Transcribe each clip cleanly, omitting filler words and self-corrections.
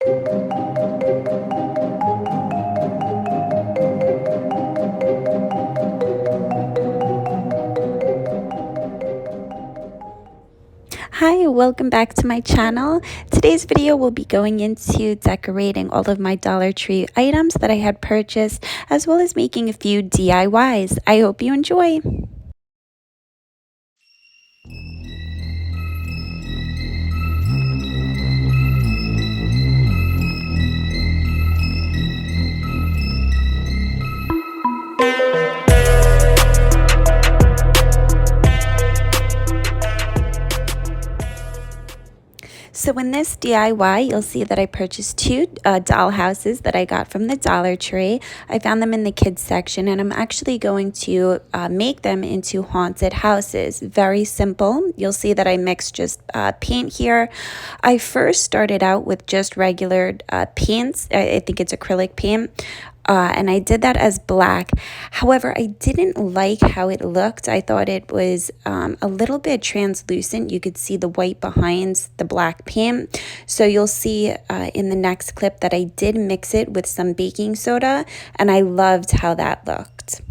Hi, welcome back to my channel. Today's video will be going into decorating all of my Dollar Tree items that I had purchased, as well as making a few DIYs. I hope you enjoy. So in this DIY, you'll see that I purchased two doll houses that I got from the Dollar Tree. I found them in the kids section, and I'm actually going to make them into haunted houses. Very simple. You'll see that I mixed just paint here. I first started out with just regular paints. I think it's acrylic paint. And I did that as black. However, I didn't like how it looked. I thought it was a little bit translucent. You could see the white behind the black paint. So you'll see in the next clip that I did mix it with some baking soda, and I loved how that looked.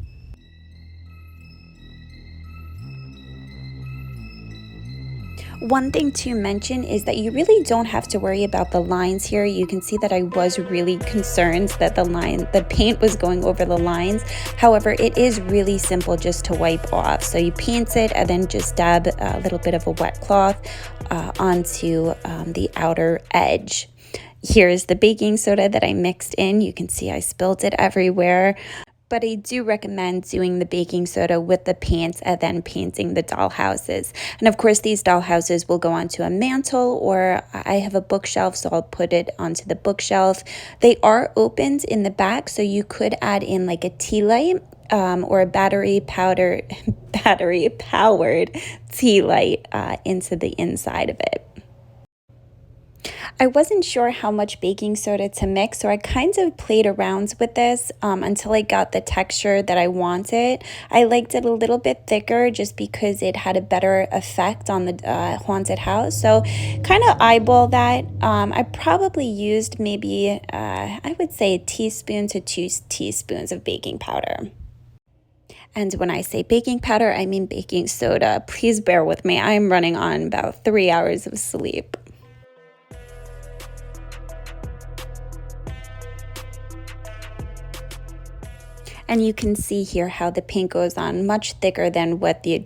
One thing to mention is that you really don't have to worry about the lines here. You can see that I was really concerned that the paint was going over the lines. However, it is really simple just to wipe off. So you paint it and then just dab a little bit of a wet cloth onto the outer edge. Here's the baking soda that I mixed in. You can see I spilled it everywhere. But I do recommend doing the baking soda with the paint and then painting the doll houses. And of course, these doll houses will go onto a mantle, or I have a bookshelf, so I'll put it onto the bookshelf. They are opened in the back, so you could add in like a tea light or a battery-powered tea light into the inside of it. I wasn't sure how much baking soda to mix, so I kind of played around with this until I got the texture that I wanted. I liked it a little bit thicker just because it had a better effect on the haunted house. So kind of eyeball that. I probably used maybe, I would say a teaspoon to 2 teaspoons of baking powder. And when I say baking powder, I mean baking soda. Please bear with me. I'm running on about 3 hours of sleep. And you can see here how the paint goes on much thicker than what the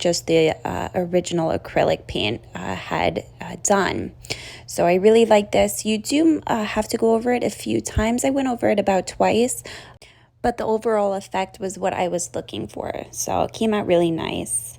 original acrylic paint had done. So I really like this. You do have to go over it a few times. I went over it about twice, but the overall effect was what I was looking for. So it came out really nice.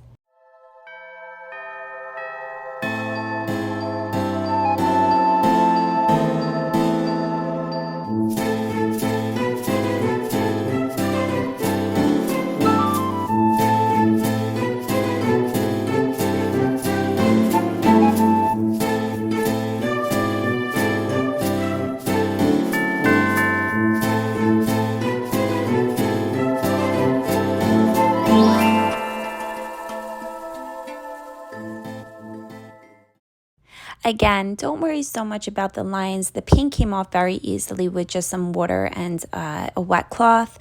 Again, don't worry so much about the lines. The paint came off very easily with just some water and a wet cloth.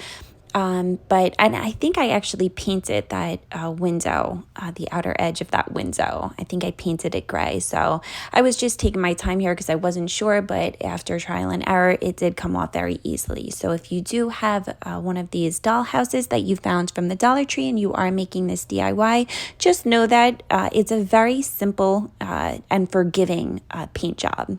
And I think I actually painted that window, the outer edge of that window. I think I painted it gray. So I was just taking my time here because I wasn't sure, but after trial and error, it did come off very easily. So if you do have one of these doll houses that you found from the Dollar Tree and you are making this DIY, just know that it's a very simple and forgiving paint job.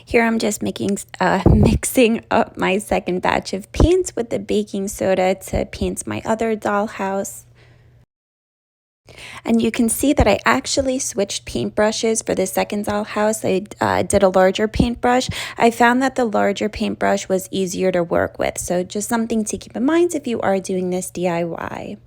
Here I'm just mixing up my second batch of paints with the baking soda to paint my other dollhouse. And you can see that I actually switched paintbrushes for the second dollhouse. I did a larger paintbrush. I found that the larger paintbrush was easier to work with. So just something to keep in mind if you are doing this DIY.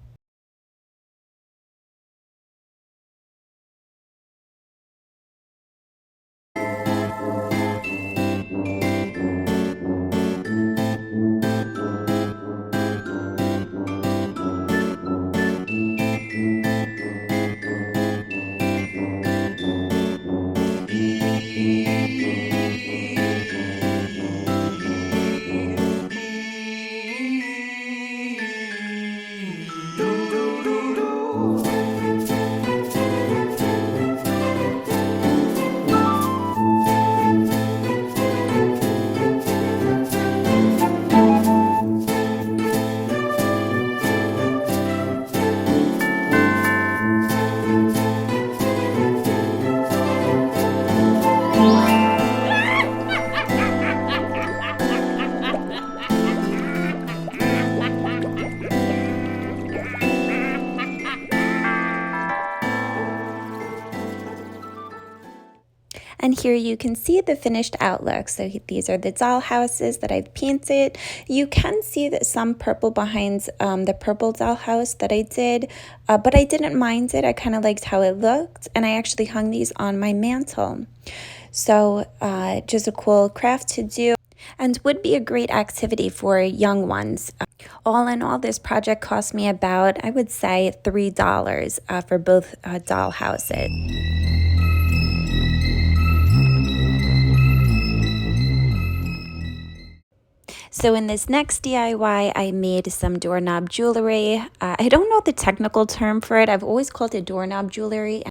And here you can see the finished outlook. So these are the doll houses that I've painted. You can see that some purple behind the purple doll house that I did, but I didn't mind it. I kind of liked how it looked, and I actually hung these on my mantle. So just a cool craft to do and would be a great activity for young ones. All in all, this project cost me about, I would say, $3 for both doll houses. So in this next DIY, I made some doorknob jewelry. I don't know the technical term for it. I've always called it doorknob jewelry.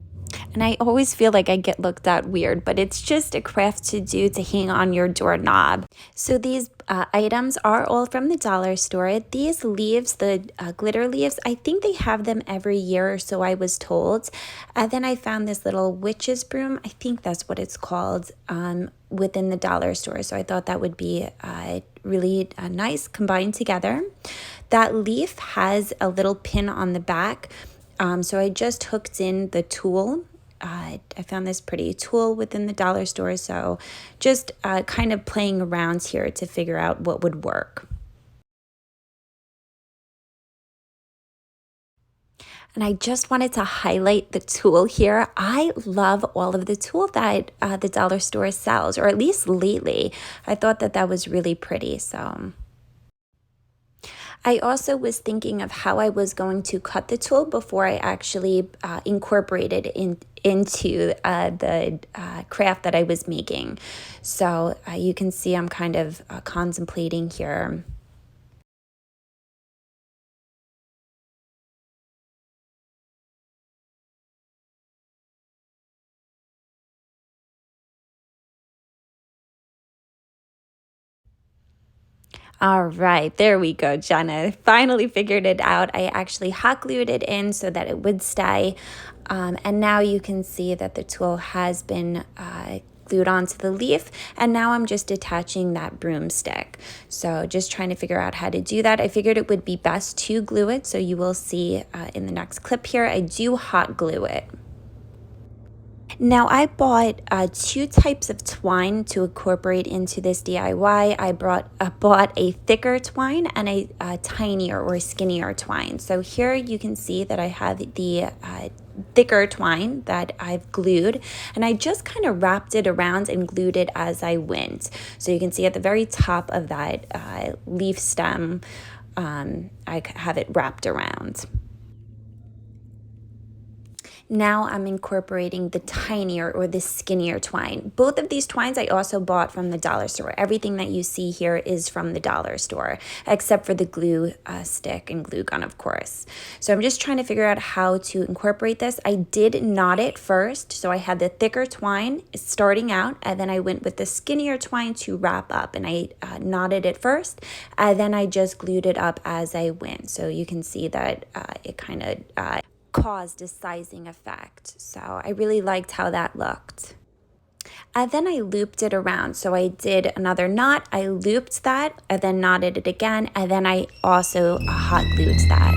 And I always feel like I get looked at weird, but it's just a craft to do to hang on your doorknob. So these items are all from the dollar store. These leaves, the glitter leaves, I think they have them every year or so, I was told. Then I found this little witch's broom. I think that's what it's called, within the dollar store. So I thought that would be really nice combined together. That leaf has a little pin on the back. So I just hooked in the tool. I found this pretty tool within the dollar store, so just kind of playing around here to figure out what would work. And I just wanted to highlight the tool here. I love all of the tool that the dollar store sells, or at least lately. I thought that that was really pretty, so... I also was thinking of how I was going to cut the tool before I actually incorporated into the craft that I was making. So you can see I'm kind of contemplating here. All right, there we go, Jenna. Finally figured it out. I actually hot glued it in so that it would stay. And now you can see that the tool has been glued onto the leaf. And now I'm just attaching that broomstick. So just trying to figure out how to do that. I figured it would be best to glue it. So you will see in the next clip here, I do hot glue it. Now I bought two types of twine to incorporate into this DIY. I bought a thicker twine and a tinier or skinnier twine. So here you can see that I have the thicker twine that I've glued, and I just kind of wrapped it around and glued it as I went. So you can see at the very top of that leaf stem, I have it wrapped around. Now I'm incorporating the tinier or the skinnier twine. Both of these twines I also bought from the dollar store. Everything that you see here is from the dollar store, except for the glue stick and glue gun, of course. So I'm just trying to figure out how to incorporate this. I did knot it first. So I had the thicker twine starting out, and then I went with the skinnier twine to wrap up, and I knotted it first, and then I just glued it up as I went. So you can see that it kind of caused a sizing effect. So I really liked how that looked. And then I looped it around. So I did another knot, I looped that, and then knotted it again, and then I also hot glued that.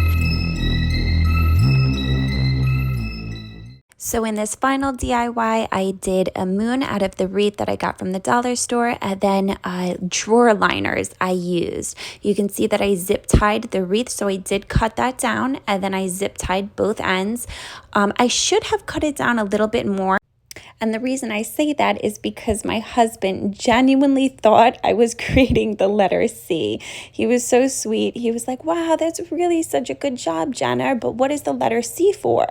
So in this final DIY, I did a moon out of the wreath that I got from the dollar store, and then drawer liners I used. You can see that I zip tied the wreath, so I did cut that down, and then I zip tied both ends. I should have cut it down a little bit more. And the reason I say that is because my husband genuinely thought I was creating the letter C. He was so sweet. He was like, wow, that's really such a good job, Jenna, but what is the letter C for?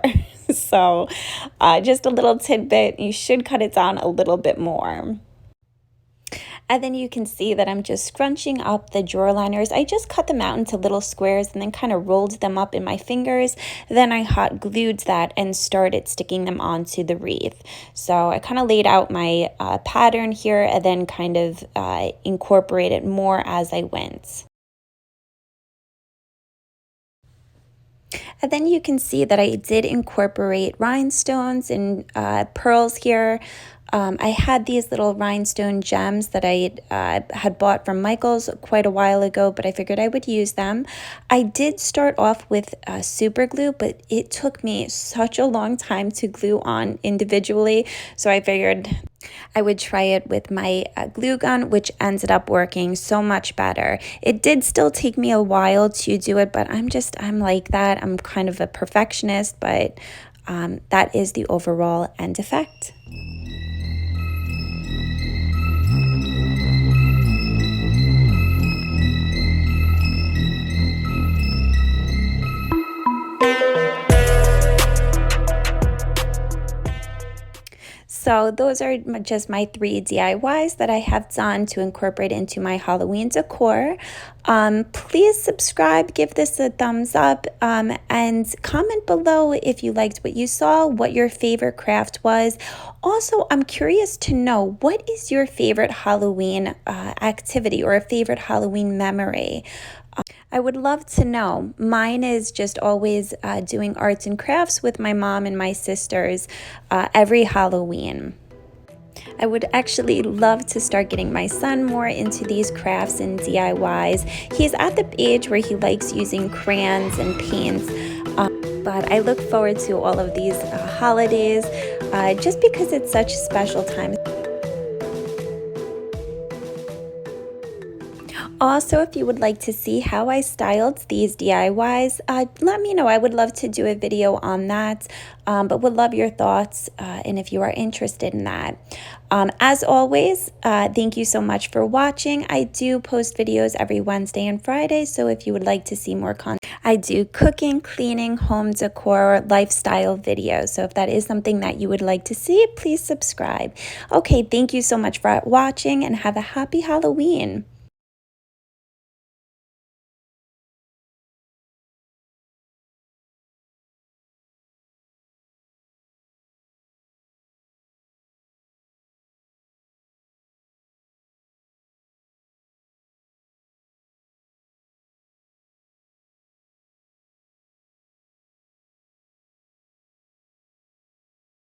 So just a little tidbit, you should cut it down a little bit more. And then you can see that I'm just scrunching up the drawer liners. I just cut them out into little squares and then kind of rolled them up in my fingers. Then I hot glued that and started sticking them onto the wreath. So I kind of laid out my pattern here and then kind of incorporated more as I went. And then you can see that I did incorporate rhinestones and pearls here. I had these little rhinestone gems that I had bought from Michael's quite a while ago, but I figured I would use them. I did start off with super glue, but it took me such a long time to glue on individually, so I figured I would try it with my glue gun, which ended up working so much better. It did still take me a while to do it, but I'm like that. I'm kind of a perfectionist, but that is the overall end effect. So those are just my 3 DIYs that I have done to incorporate into my Halloween decor. Please subscribe, give this a thumbs up, and comment below if you liked what you saw, what your favorite craft was. Also, I'm curious to know, what is your favorite Halloween activity or a favorite Halloween memory? I would love to know. Mine is just always doing arts and crafts with my mom and my sisters every Halloween. I would actually love to start getting my son more into these crafts and DIYs. He's at the age where he likes using crayons and paints, but I look forward to all of these holidays just because it's such a special time. Also, if you would like to see how I styled these DIYs, let me know. I would love to do a video on that, but would love your thoughts and if you are interested in that. As always, thank you so much for watching. I do post videos every Wednesday and Friday, so if you would like to see more content, I do cooking, cleaning, home decor, lifestyle videos. So if that is something that you would like to see, please subscribe. Okay, thank you so much for watching and have a happy Halloween.